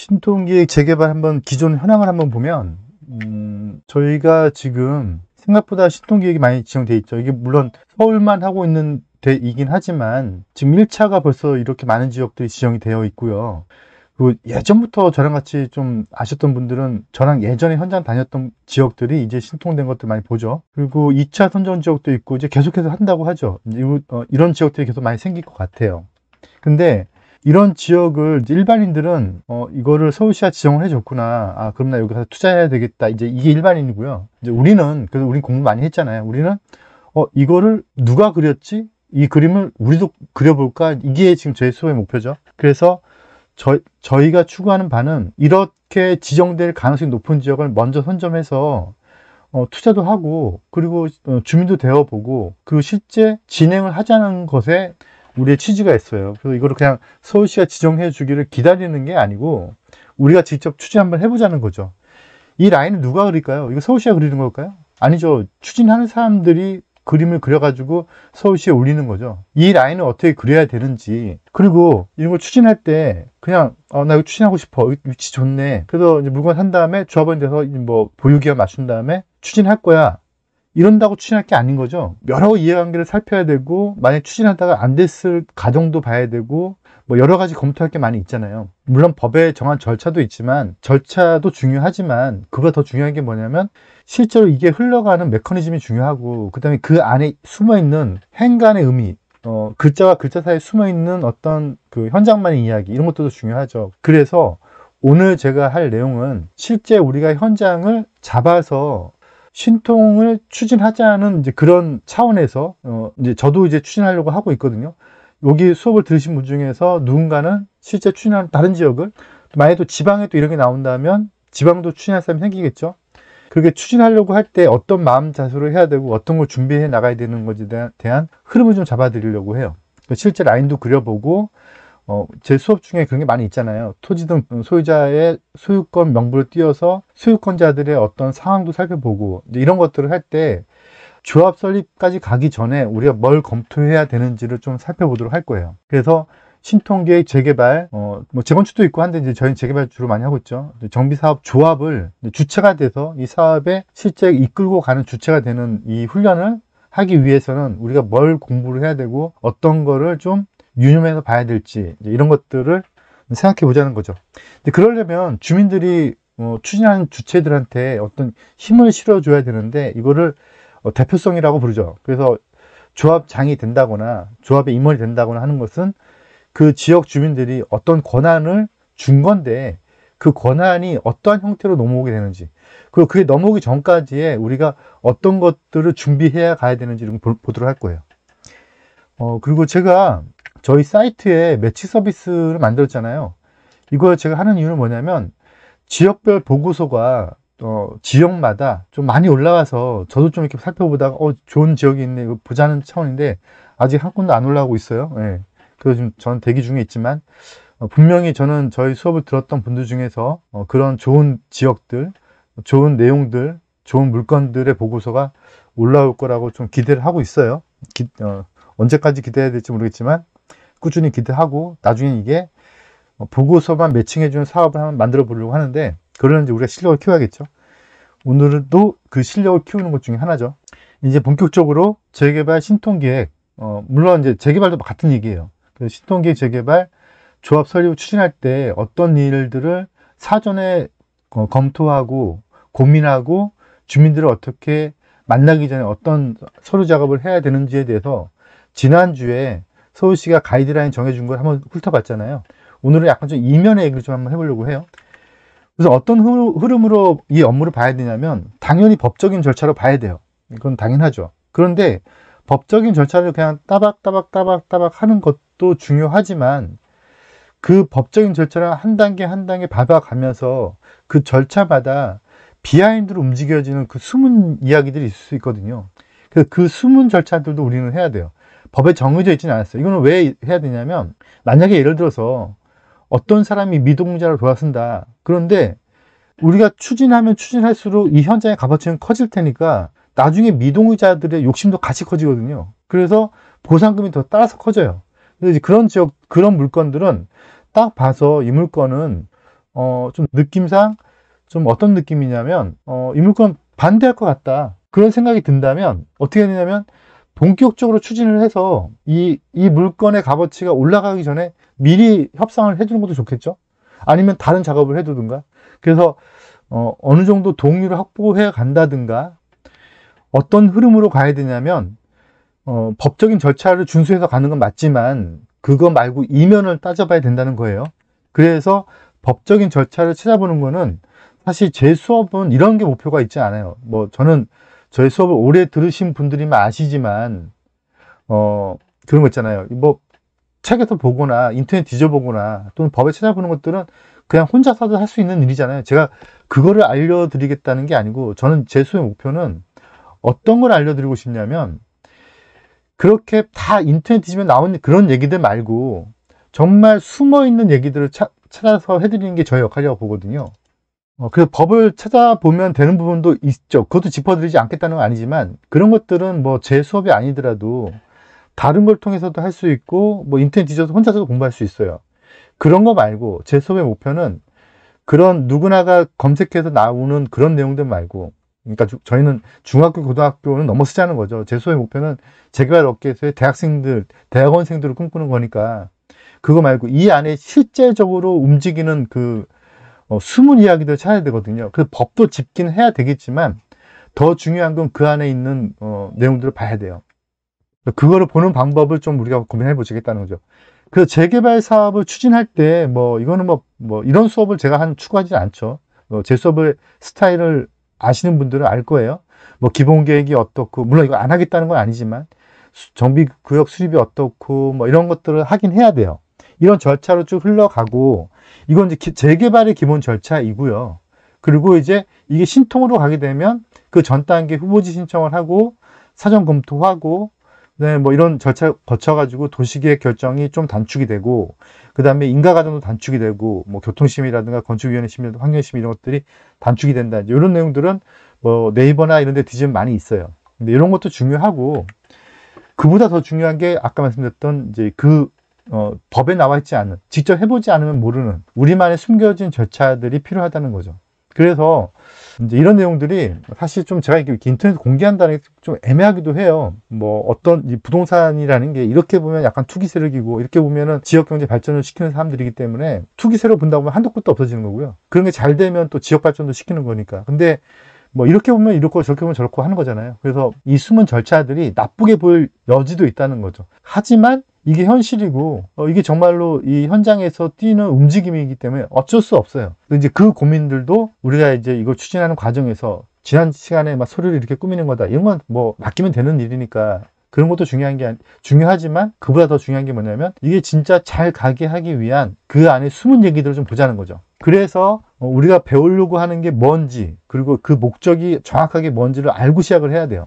신통기획 재개발 한번 기존 현황을 한번 보면 저희가 지금 생각보다 신통기획이 많이 지정돼 있죠. 이게 물론 서울만 하고 있는 데이긴 하지만 지금 1차가 벌써 이렇게 많은 지역들이 지정이 되어 있고요. 그리고 예전부터 저랑 같이 좀 아셨던 분들은 저랑 예전에 현장 다녔던 지역들이 이제 신통된 것들 많이 보죠. 그리고 2차 선정 지역도 있고 이제 계속해서 한다고 하죠. 이런 지역들이 계속 많이 생길 것 같아요. 근데 이런 지역을 일반인들은 이거를 서울시가 지정을 해줬구나. 그럼 나 여기 가서 투자해야 되겠다. 이제 이게 일반인이고요. 이제 그래서 우린 공부 많이 했잖아요. 우리는 이거를 누가 그렸지? 이 그림을 우리도 그려볼까? 이게 지금 저희 수업의 목표죠. 그래서 저희가 추구하는 바는 이렇게 지정될 가능성이 높은 지역을 먼저 선점해서 투자도 하고 그리고 주민도 되어보고 그리고 실제 진행을 하자는 것에 우리의 취지가 있어요. 그래서 이거를 그냥 서울시가 지정해 주기를 기다리는 게 아니고 우리가 직접 추진 한번 해보자는 거죠. 이 라인을 누가 그릴까요? 이거 서울시가 그리는 걸까요? 아니죠. 추진하는 사람들이 그림을 그려가지고 서울시에 올리는 거죠. 이 라인을 어떻게 그려야 되는지, 그리고 이런 걸 추진할 때 그냥 나 이거 추진하고 싶어, 위치 좋네, 그래서 이제 물건 산 다음에 조합원이 돼서 뭐 보유기간 맞춘 다음에 추진할 거야, 이런다고 추진할 게 아닌 거죠. 여러 이해관계를 살펴야 되고, 만약 추진하다가 안 됐을 가정도 봐야 되고, 뭐 여러 가지 검토할 게 많이 있잖아요. 물론 법에 정한 절차도 있지만, 절차도 중요하지만 그보다 더 중요한 게 뭐냐면 실제로 이게 흘러가는 메커니즘이 중요하고, 그 다음에 그 안에 숨어있는 행간의 의미, 글자와 글자 사이에 숨어있는 어떤 그 현장만의 이야기, 이런 것들도 중요하죠. 그래서 오늘 제가 할 내용은 실제 우리가 현장을 잡아서 신통을 추진하자는 이제 그런 차원에서 이제 저도 이제 추진하려고 하고 있거든요. 여기 수업을 들으신 분 중에서 누군가는 실제 추진하는 다른 지역을, 만약에 또 지방에 또 이런 게 나온다면 지방도 추진할 사람이 생기겠죠. 그렇게 추진하려고 할 때 어떤 마음 자세로 해야 되고 어떤 걸 준비해 나가야 되는 것에 대한 흐름을 좀 잡아 드리려고 해요. 실제 라인도 그려보고, 제 수업 중에 그런 게 많이 있잖아요. 토지 등 소유자의 소유권 명부를 띄워서 소유권자들의 어떤 상황도 살펴보고, 이제 이런 것들을 할 때 조합 설립까지 가기 전에 우리가 뭘 검토해야 되는지를 좀 살펴보도록 할 거예요. 그래서 신통계획 재개발, 뭐 재건축도 있고 한데 이제 저희는 재개발 주로 많이 하고 있죠. 정비사업 조합을 주체가 돼서 이 사업에 실제 이끌고 가는 주체가 되는 이 훈련을 하기 위해서는 우리가 뭘 공부를 해야 되고 어떤 거를 좀 유념해서 봐야 될지, 이런 것들을 생각해 보자는 거죠. 근데 그러려면 주민들이 추진하는 주체들한테 어떤 힘을 실어줘야 되는데, 이거를 대표성이라고 부르죠. 그래서 조합장이 된다거나 조합의 임원이 된다거나 하는 것은 그 지역 주민들이 어떤 권한을 준 건데, 그 권한이 어떠한 형태로 넘어오게 되는지, 그리고 그게 넘어오기 전까지에 우리가 어떤 것들을 준비해야 가야 되는지 이런 걸 보도록 할 거예요. 그리고 제가 저희 사이트에 매치 서비스를 만들었잖아요. 이걸 제가 하는 이유는 뭐냐면, 지역별 보고서가 지역마다 좀 많이 올라와서 저도 좀 이렇게 살펴보다가 좋은 지역이 있네, 이거 보자는 차원인데 아직 한 군데 안 올라오고 있어요. 예. 그래서 지금 저는 대기 중에 있지만, 분명히 저는 저희 수업을 들었던 분들 중에서 그런 좋은 지역들, 좋은 내용들, 좋은 물건들의 보고서가 올라올 거라고 좀 기대를 하고 있어요. 언제까지 기대해야 될지 모르겠지만 꾸준히 기대하고, 나중에 이게 보고서만 매칭해주는 사업을 한번 만들어 보려고 하는데, 그러면 이제 우리가 실력을 키워야겠죠. 오늘도 그 실력을 키우는 것 중에 하나죠. 이제 본격적으로 재개발 신통기획, 물론 이제 재개발도 같은 얘기예요. 그래서 신통기획 재개발 조합 설립을 추진할 때 어떤 일들을 사전에 검토하고 고민하고, 주민들을 어떻게 만나기 전에 어떤 서류 작업을 해야 되는지에 대해서 지난주에 서울시가 가이드라인 정해준 걸 한번 훑어봤잖아요. 오늘은 약간 좀 이면의 얘기를 좀 한번 해보려고 해요. 그래서 어떤 흐름으로 이 업무를 봐야 되냐면, 당연히 법적인 절차로 봐야 돼요. 이건 당연하죠. 그런데 법적인 절차를 그냥 따박따박 하는 것도 중요하지만, 그 법적인 절차를 한 단계 한 단계 밟아가면서 그 절차마다 비하인드로 움직여지는 그 숨은 이야기들이 있을 수 있거든요. 그래서 그 숨은 절차들도 우리는 해야 돼요. 법에 정해져 있지는 않았어요. 이거는 왜 해야 되냐면, 만약에 예를 들어서 어떤 사람이 미동자를 도와쓴다. 그런데 우리가 추진하면 추진할수록 이 현장의 값어치는 커질 테니까 나중에 미동의자들의 욕심도 같이 커지거든요. 그래서 보상금이 더 따라서 커져요. 그래서 그런 지역, 그런 물건들은 딱 봐서 이 물건은 좀 느낌상 좀 어떤 느낌이냐면 이 물건 반대할 것 같다, 그런 생각이 든다면 어떻게 해야 되냐면 본격적으로 추진을 해서 이 물건의 값어치가 올라가기 전에 미리 협상을 해두는 것도 좋겠죠. 아니면 다른 작업을 해두든가. 그래서 어느 정도 동의를 확보해 간다든가. 어떤 흐름으로 가야 되냐면 법적인 절차를 준수해서 가는 건 맞지만 그거 말고 이면을 따져봐야 된다는 거예요. 그래서 법적인 절차를 찾아보는 거는, 사실 제 수업은 이런 게 목표가 있지 않아요. 뭐 저는 저희 수업을 오래 들으신 분들이면 아시지만 그런 거 있잖아요. 뭐 책에서 보거나 인터넷 뒤져보거나 또는 법에 찾아보는 것들은 그냥 혼자서도 할 수 있는 일이잖아요. 제가 그거를 알려드리겠다는 게 아니고, 저는 제 수업의 목표는 어떤 걸 알려드리고 싶냐면, 그렇게 다 인터넷 뒤지면 나오는 그런 얘기들 말고 정말 숨어있는 얘기들을 찾아서 해드리는 게 저의 역할이라고 보거든요. 그래서 법을 찾아보면 되는 부분도 있죠. 그것도 짚어드리지 않겠다는 건 아니지만, 그런 것들은 뭐 제 수업이 아니더라도 다른 걸 통해서도 할 수 있고, 뭐 인터넷 뒤져서 혼자서도 공부할 수 있어요. 그런 거 말고 제 수업의 목표는 그런 누구나가 검색해서 나오는 그런 내용들 말고, 그러니까 저희는 중학교, 고등학교는 넘어서자는 거죠. 제 수업의 목표는 재개발 업계에서의 대학생들, 대학원생들을 꿈꾸는 거니까, 그거 말고 이 안에 실제적으로 움직이는 숨은 이야기들을 찾아야 되거든요. 그 법도 짚긴 해야 되겠지만, 더 중요한 건 그 안에 있는 내용들을 봐야 돼요. 그거를 보는 방법을 좀 우리가 고민해 보시겠다는 거죠. 그 재개발 사업을 추진할 때 이거는 이런 수업을 제가 추구하지 않죠. 제 수업의 스타일을 아시는 분들은 알 거예요. 기본 계획이 어떻고, 물론 이거 안 하겠다는 건 아니지만 정비 구역 수립이 어떻고 이런 것들을 하긴 해야 돼요. 이런 절차로 쭉 흘러가고, 이건 이제 재개발의 기본 절차이고요. 그리고 이제 이게 신통으로 가게 되면 그 전 단계 후보지 신청을 하고 사전 검토하고, 네, 이런 절차 거쳐가지고 도시계획 결정이 좀 단축이 되고, 그 다음에 인가과정도 단축이 되고, 교통심의라든가 건축위원회 심의, 환경심의 이런 것들이 단축이 된다. 이런 내용들은 네이버나 이런 데 뒤지면 많이 있어요. 근데 이런 것도 중요하고, 그보다 더 중요한 게 아까 말씀드렸던 이제 법에 나와 있지 않은, 직접 해보지 않으면 모르는 우리만의 숨겨진 절차들이 필요하다는 거죠. 그래서 이제 이런 내용들이 사실 좀 제가 이렇게 인터넷에 공개한다는 게 좀 애매하기도 해요. 어떤 이 부동산이라는 게 이렇게 보면 약간 투기 세력이고, 이렇게 보면은 지역 경제 발전을 시키는 사람들이기 때문에 투기 세력 본다고 하면 한도 끝도 없어지는 거고요. 그런 게 잘 되면 또 지역 발전도 시키는 거니까. 근데 이렇게 보면 이렇고 저렇게 보면 저렇고 하는 거잖아요. 그래서 이 숨은 절차들이 나쁘게 보일 여지도 있다는 거죠. 하지만 이게 현실이고, 이게 정말로 이 현장에서 뛰는 움직임이기 때문에 어쩔 수 없어요. 이제 그 고민들도 우리가 이제 이걸 추진하는 과정에서 지난 시간에 소리를 이렇게 꾸미는 거다, 이런 건 맡기면 되는 일이니까 그런 것도 중요하지만, 그보다 더 중요한 게 뭐냐면 이게 진짜 잘 가게 하기 위한 그 안에 숨은 얘기들을 좀 보자는 거죠. 그래서 우리가 배우려고 하는 게 뭔지, 그리고 그 목적이 정확하게 뭔지를 알고 시작을 해야 돼요.